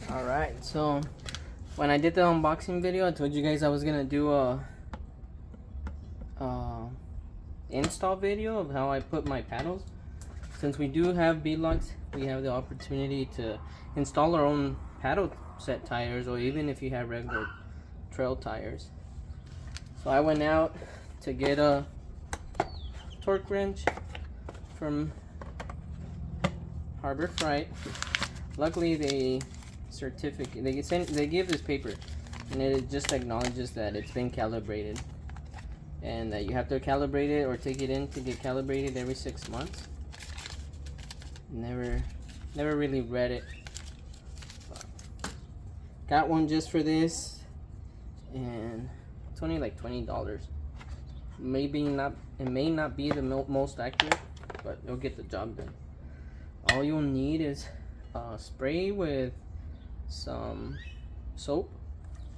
Alright, so when I did the unboxing video, I told you guys I was gonna do a install video of how I put my paddles. Since we do have beadlocks, we have the opportunity to install our own paddle set tires, or even if you have regular trail tires. So I went out to get a torque wrench from Harbor Freight. Luckily, they give this paper, and it just acknowledges that it's been calibrated, and that you have to calibrate it or take it in to get calibrated every 6 months. Never really read it, but got one just for this, and it's only like $20. Maybe not, it may not be the most accurate, but it'll get the job done. All you'll need is spray with some soap,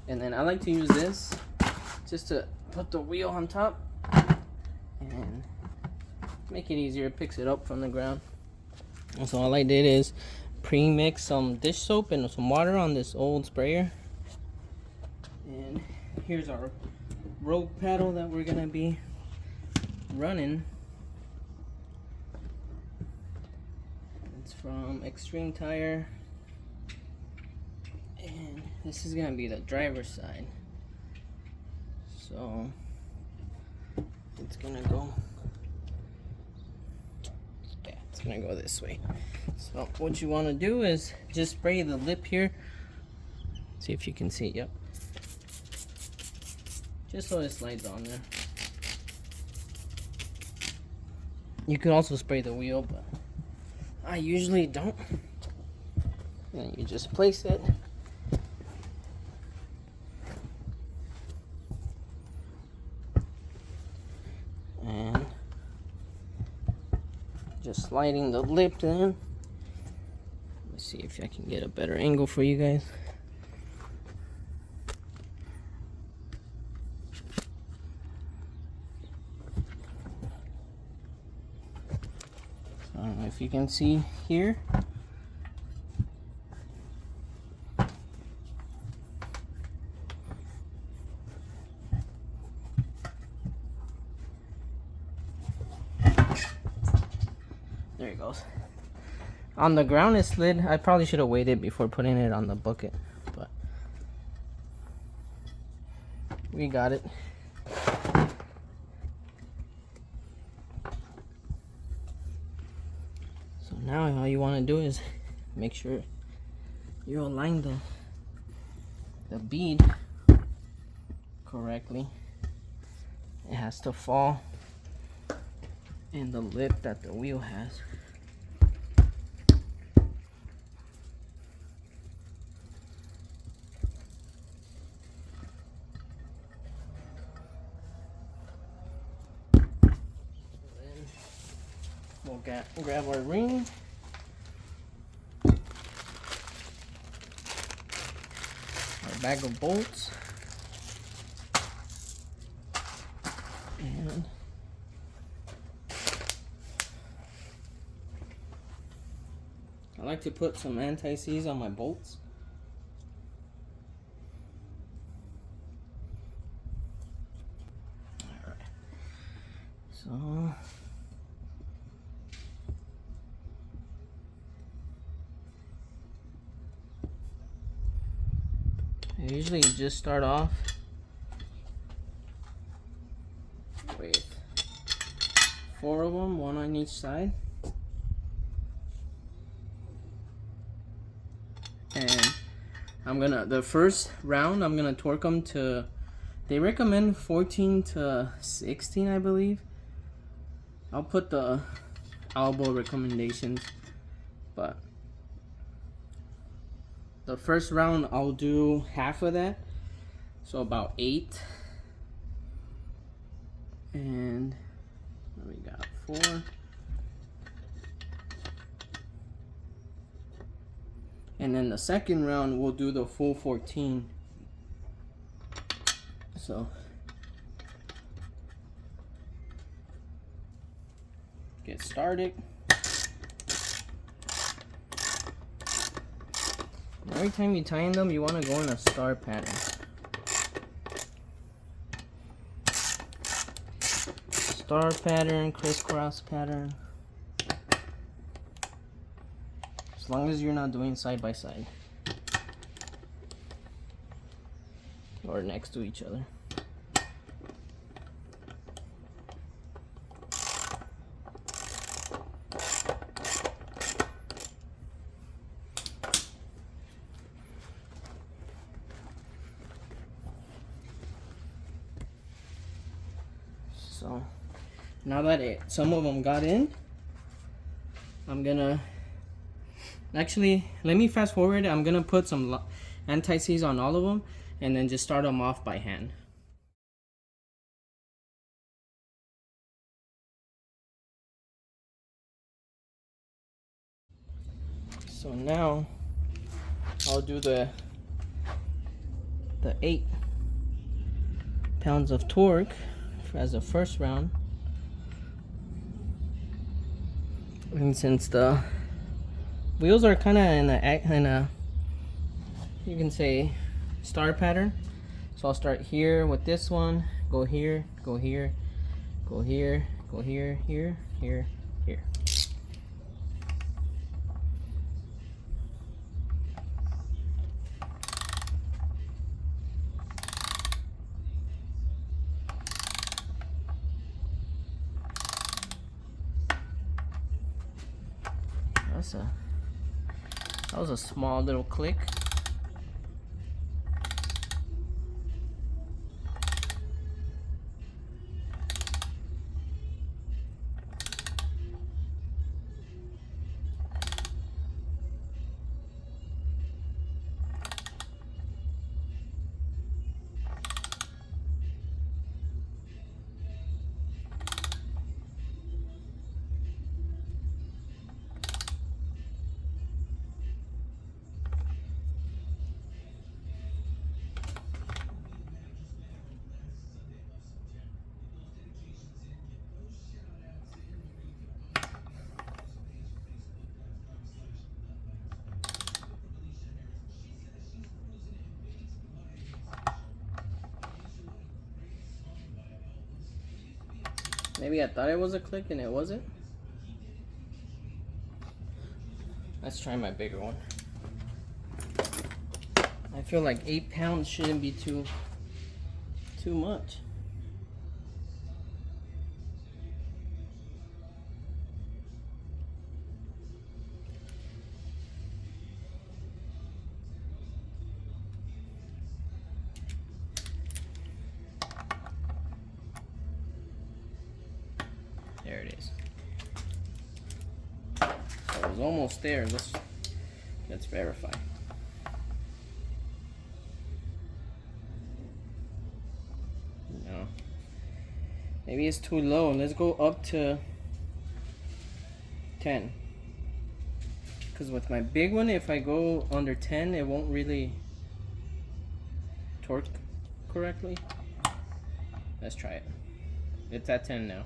and then I like to use this just to put the wheel on top and make it easier. It picks it up from the ground. And so all I did is pre-mix some dish soap and some water on this old sprayer, and here's our rogue paddle that we're gonna be running. It's from Extreme Tire, and this is gonna be the driver's side, so it's gonna go, yeah, it's gonna go this way. So what you want to do is just spray the lip here, see if you can see. Yep, just so it slides on there. You could also spray the wheel, but I usually don't. And you just place it. And just sliding the lip in. Let's see if I can get a better angle for you guys. I don't know if you can see here. There it goes. On the ground it slid. I probably should have waited before putting it on the bucket, but we got it. So now all you want to do is make sure you align the bead correctly. It has to fall in the lip that the wheel has. Then we'll grab our ring. Our bag of bolts. And I like to put some anti-seize on my bolts. Alright. So I usually just start off with 4 of them, 1 on each side. And the first round, I'm gonna torque them to, they recommend 14 to 16, I believe. I'll put the Alba recommendations, but the first round I'll do half of that, so about 8. And we got 4. And then the second round we'll do the full 14. So get started. Every time you tighten them, you want to go in a star pattern. Star pattern, crisscross pattern. As long as you're not doing side by side or next to each other. So now that some of them got in, I'm gonna actually, let me fast forward. I'm gonna put some anti-seize on all of them and then just start them off by hand. So now I'll do the 8 pounds of torque as a first round. And since the wheels are kind of in a, you can say, star pattern, so I'll start here with this one, go here, go here, go here, go here, here, here, here. That was a small little click. Maybe I thought it was a click and it wasn't. Let's try my bigger one. I feel like 8 pounds shouldn't be too much. There it is. So it was almost there. Let's verify. No. Maybe it's too low. Let's go up to 10. Because with my big one, if I go under 10, it won't really torque correctly. Let's try it. It's at 10 now.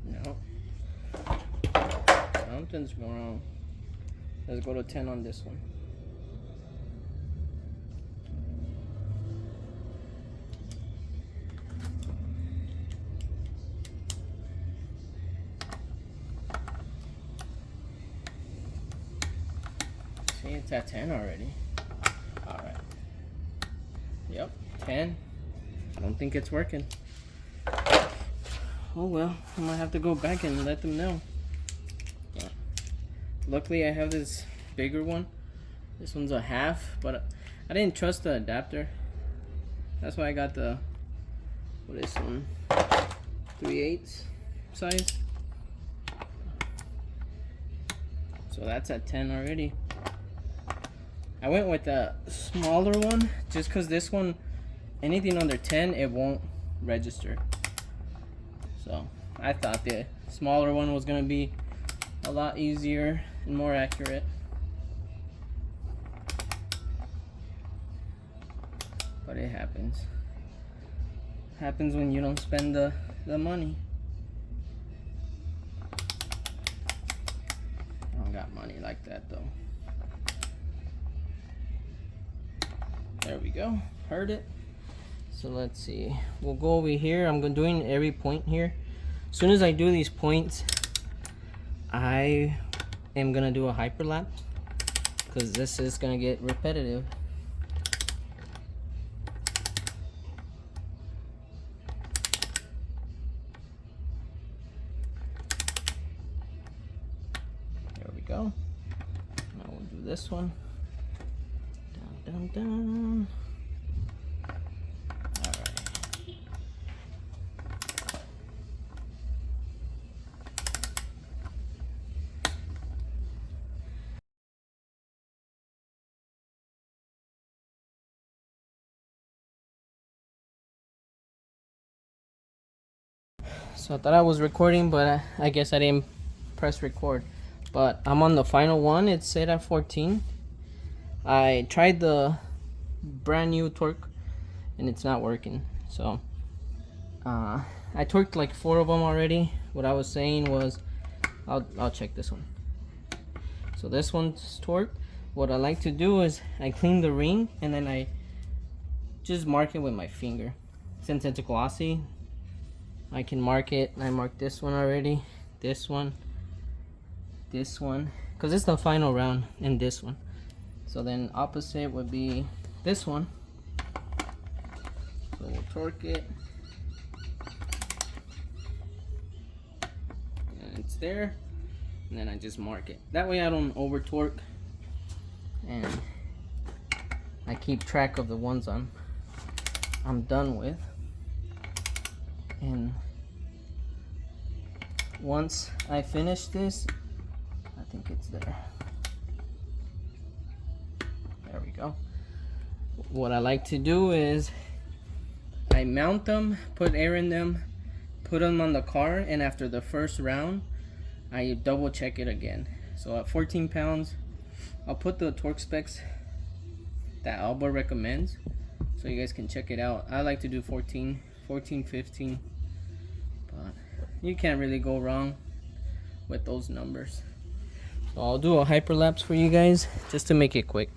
No. Something's wrong. Let's go to 10 on this one. See, it's at 10 already. Alright. Yep, 10. I don't think it's working. Oh well, I might have to go back and let them know. But luckily I have this bigger one. This one's a half, but I didn't trust the adapter. That's why I got the, what is this one? 3/8 size. So that's at 10 already. I went with the smaller one just because this one, anything under 10, it won't register. So I thought the smaller one was gonna be a lot easier and more accurate. But it happens. Happens when you don't spend the money. I don't got money like that though. There we go. Heard it. So let's see. We'll go over here. I'm doing every point here. As soon as I do these points, I am gonna do a hyperlapse because this is gonna get repetitive. There we go. Now we'll do this one. Down, down, down. So I thought I was recording, but I guess I didn't press record. But I'm on the final one. It's set at 14. I tried the brand new torque and it's not working. So I torqued like 4 of them already. What I was saying was I'll check this one. So this one's torqued. What I like to do is I clean the ring and then I just mark it with my finger. Since it's glossy, I can mark it. I marked this one already, this one, because it's the final round, and this one. So then opposite would be this one. So we'll torque it, and it's there, and then I just mark it. That way I don't over torque, and I keep track of the ones I'm done with. And once I finish this, I think it's there. There we go. What I like to do is I mount them, put air in them, put them on the car, and after the first round, I double check it again. So at 14 pounds, I'll put the torque specs that Alba recommends so you guys can check it out. I like to do 14, 15, but you can't really go wrong with those numbers. So I'll do a hyperlapse for you guys just to make it quick.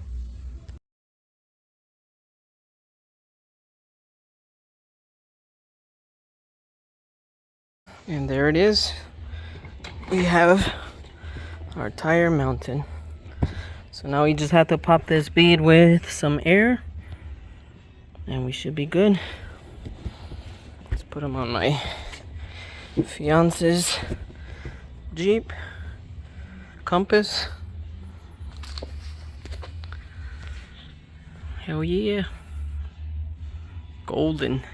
And there it is. We have our tire mounted. So now we just have to pop this bead with some air and we should be good. Let's put them on my fiance's Jeep Compass. Hell yeah. Golden.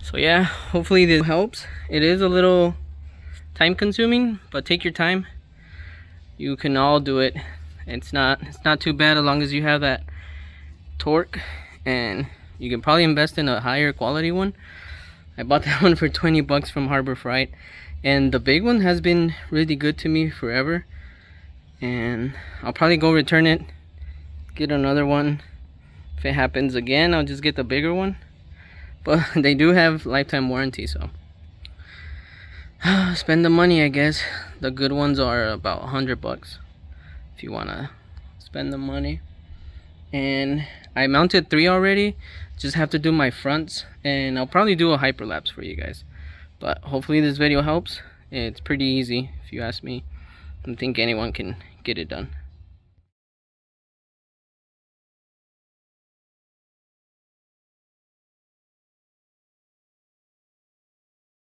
So yeah, hopefully this helps. It is a little time consuming, but take your time. You can all do it. It's not too bad as long as you have that torque, and you can probably invest in a higher quality one. I bought that one for 20 bucks from Harbor Freight, and the big one has been really good to me forever, and I'll probably go return it, get another one. If it happens again, I'll just get the bigger one, but they do have lifetime warranty, so spend the money, I guess. The good ones are about 100 bucks if you want to spend the money. And I mounted 3 already, just have to do my fronts, and I'll probably do a hyperlapse for you guys. But hopefully this video helps. It's pretty easy if you ask me. I think anyone can get it done.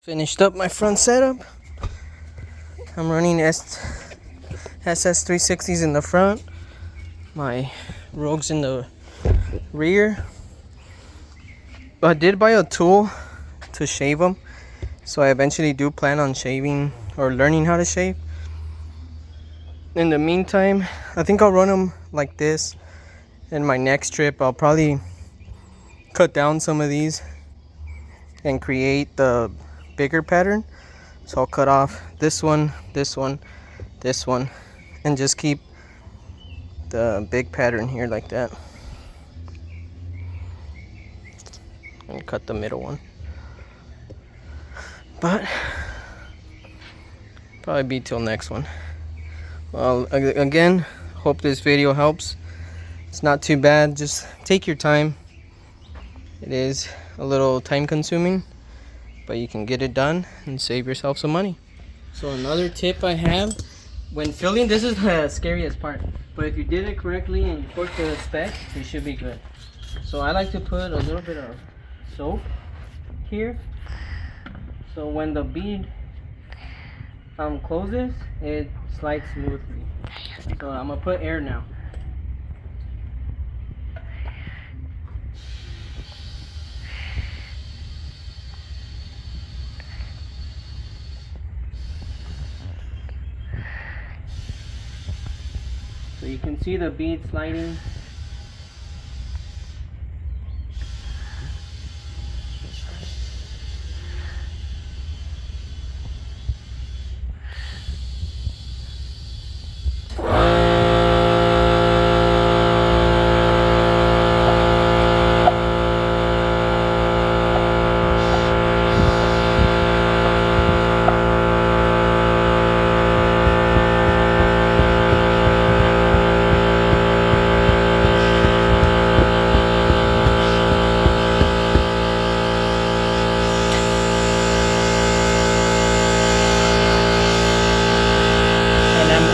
Finished up my front setup. I'm running SS360s in the front, my Rogues in the rear. I did buy a tool to shave them, so I eventually do plan on shaving or learning how to shave. In the meantime, I think I'll run them like this. In my next trip, I'll probably cut down some of these and create the bigger pattern. So I'll cut off this one, this one, this one, and just keep the big pattern here like that. and cut the middle one. But probably be till next one. Well, again, hope this video helps. It's not too bad. Just take your time. It is a little time consuming, but you can get it done and save yourself some money. So another tip I have when filling, this is the scariest part, but if you did it correctly and you torque the spec, you should be good. So I like to put a little bit of soap here, so when the bead closes, it slides smoothly. So I'm gonna put air now. So you can see the bead sliding.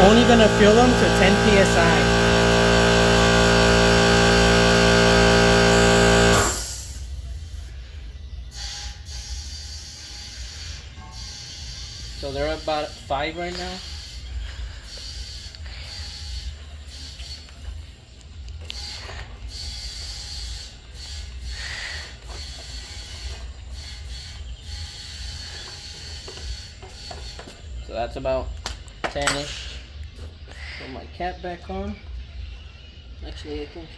Only gonna fill them to 10 psi. So they're about 5 right now. So that's about 10-ish. Put my cap back on. Actually, I think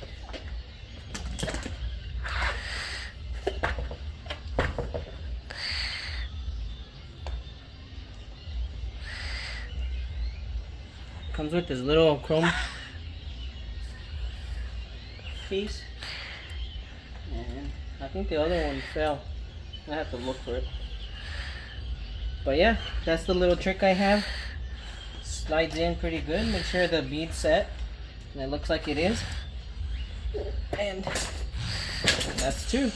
comes with this little chrome piece, and I think the other one fell. I have to look for it. But yeah, that's the little trick I have. Slides in pretty good. Make sure the bead's set, and it looks like it is. And that's 2.